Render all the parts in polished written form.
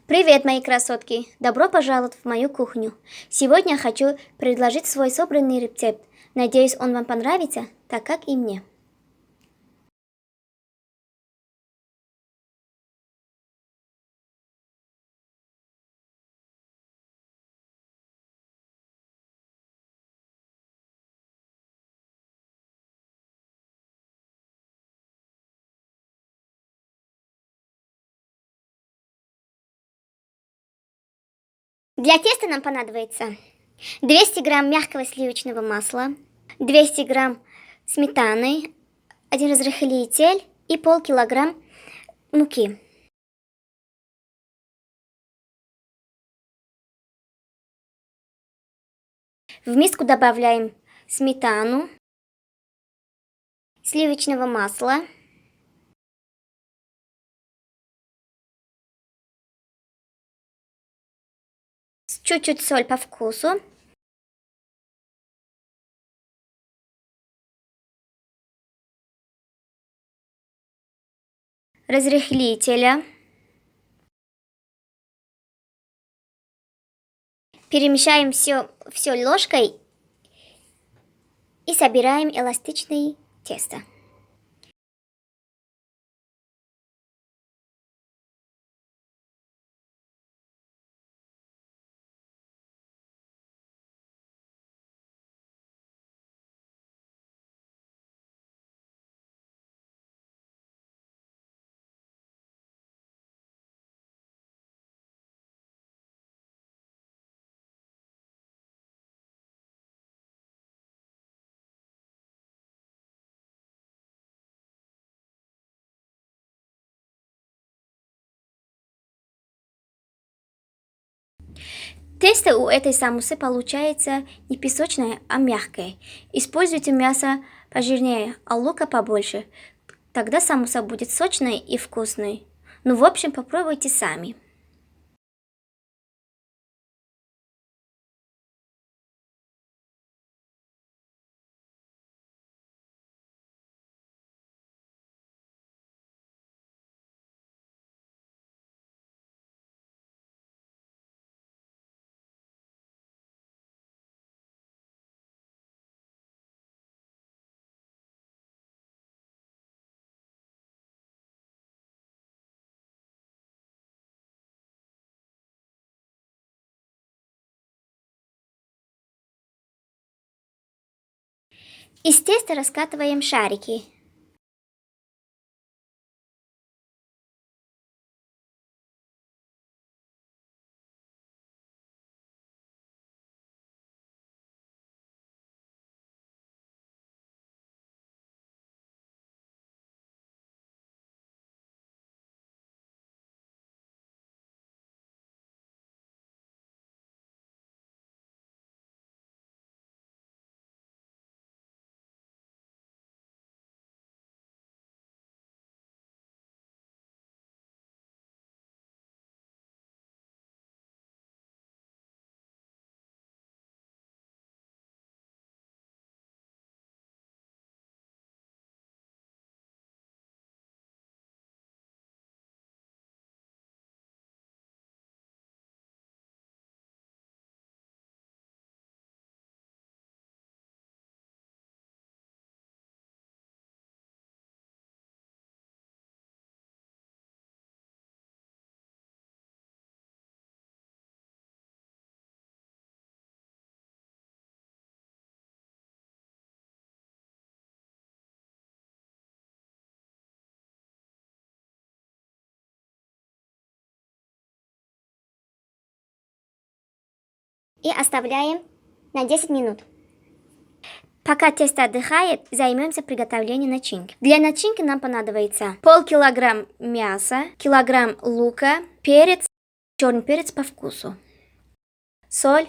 Привет, мои красотки! Добро пожаловать в мою кухню. Сегодня я хочу предложить свой собранный рецепт. Надеюсь, он вам понравится, так как и мне. Для теста нам понадобится 200 грамм мягкого сливочного масла, 200 грамм сметаны, один разрыхлитель и полкилограмм муки. В миску добавляем сметану, сливочного масла, чуть-чуть соль по вкусу, разрыхлителя. Перемешаем все ложкой и собираем эластичное тесто. Тесто у этой самусы получается не песочное, а мягкое. Используйте мясо пожирнее, а лука побольше. Тогда самуса будет сочной и вкусной. Ну, в общем, попробуйте сами. Из теста раскатываем шарики. И оставляем на 10 минут. Пока тесто отдыхает, займемся приготовлением начинки. Для начинки нам понадобится полкилограмм мяса, килограмм лука, перец, черный перец по вкусу, соль,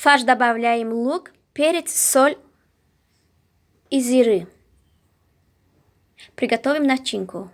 В фарш добавляем лук, перец, соль и сыры. Приготовим начинку.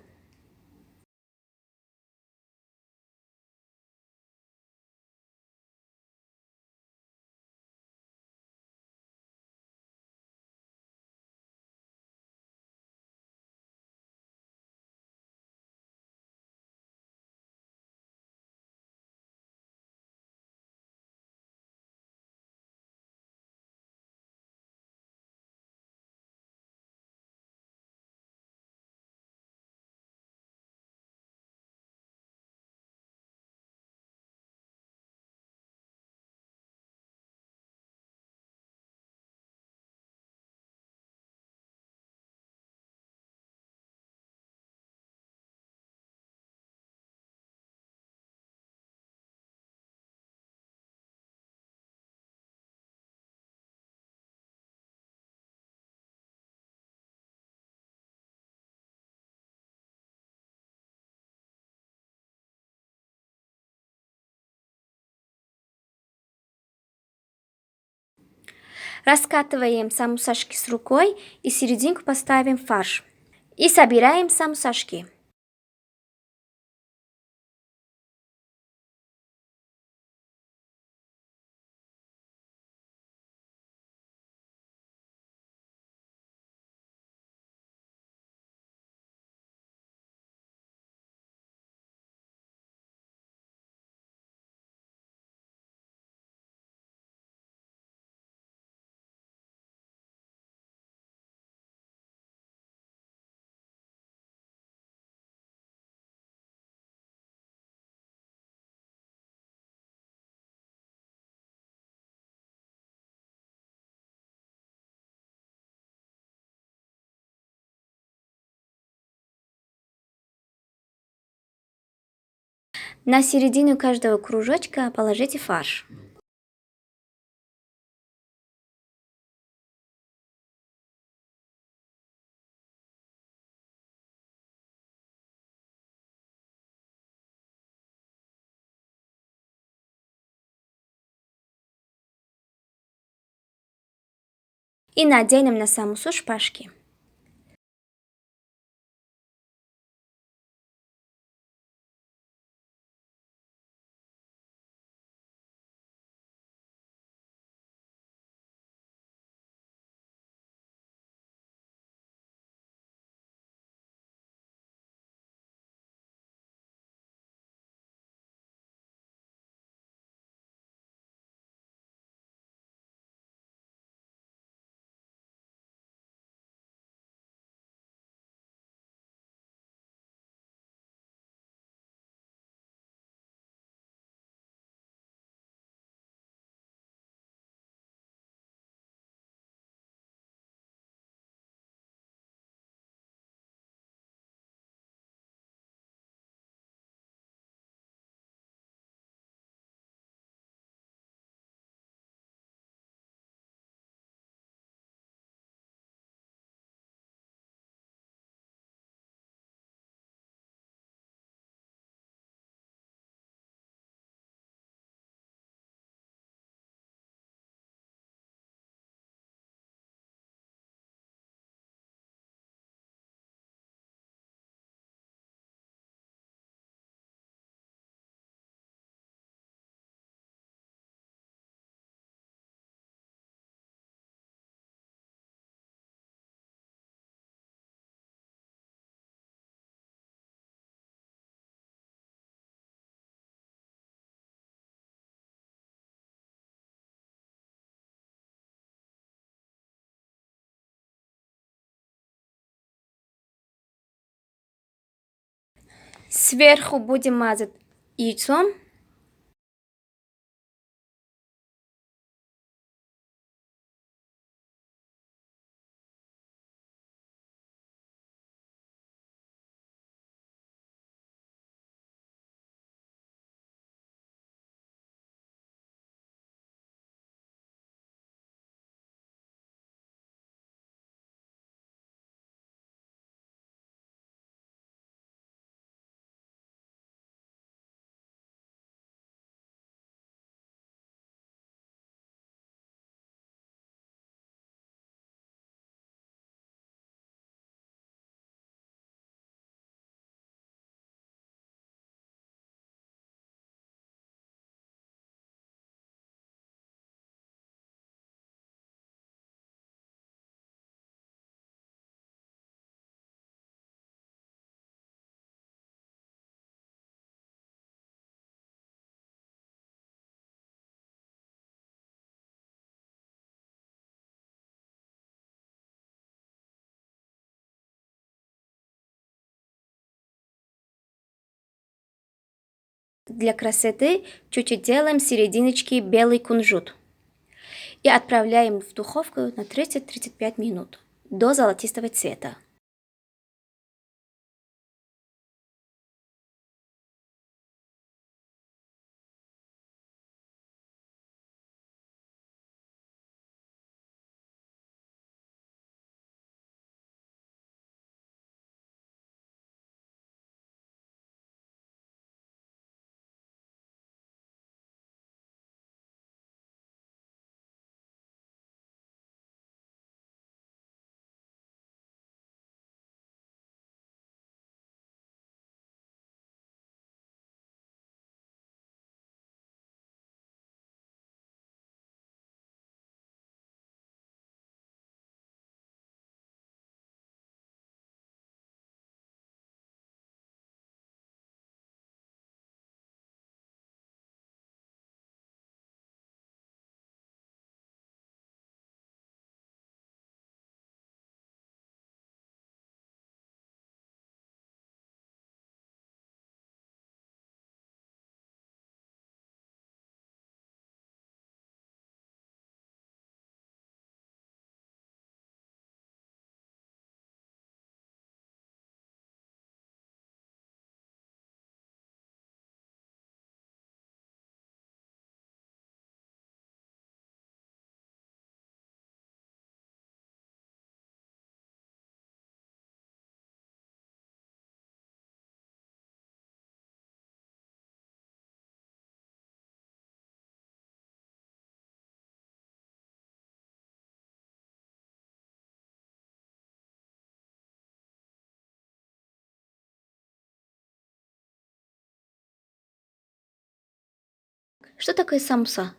Раскатываем самусашки с рукой и в серединку поставим фарш. И собираем самусашки. На середину каждого кружочка положите фарш. И наденем на самусу шпажки. Сверху будем мазать яйцом. Для красоты чуть-чуть делаем в серединочке белый кунжут. И отправляем в духовку на 30-35 минут до золотистого цвета. Что такое самуса?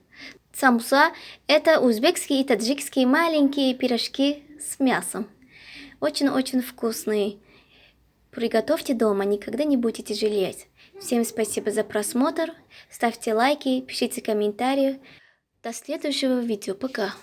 Самуса — это узбекские и таджикские маленькие пирожки с мясом. Очень-очень вкусные. Приготовьте дома, никогда не будете жалеть. Всем спасибо за просмотр. Ставьте лайки, пишите комментарии. До следующего видео. Пока.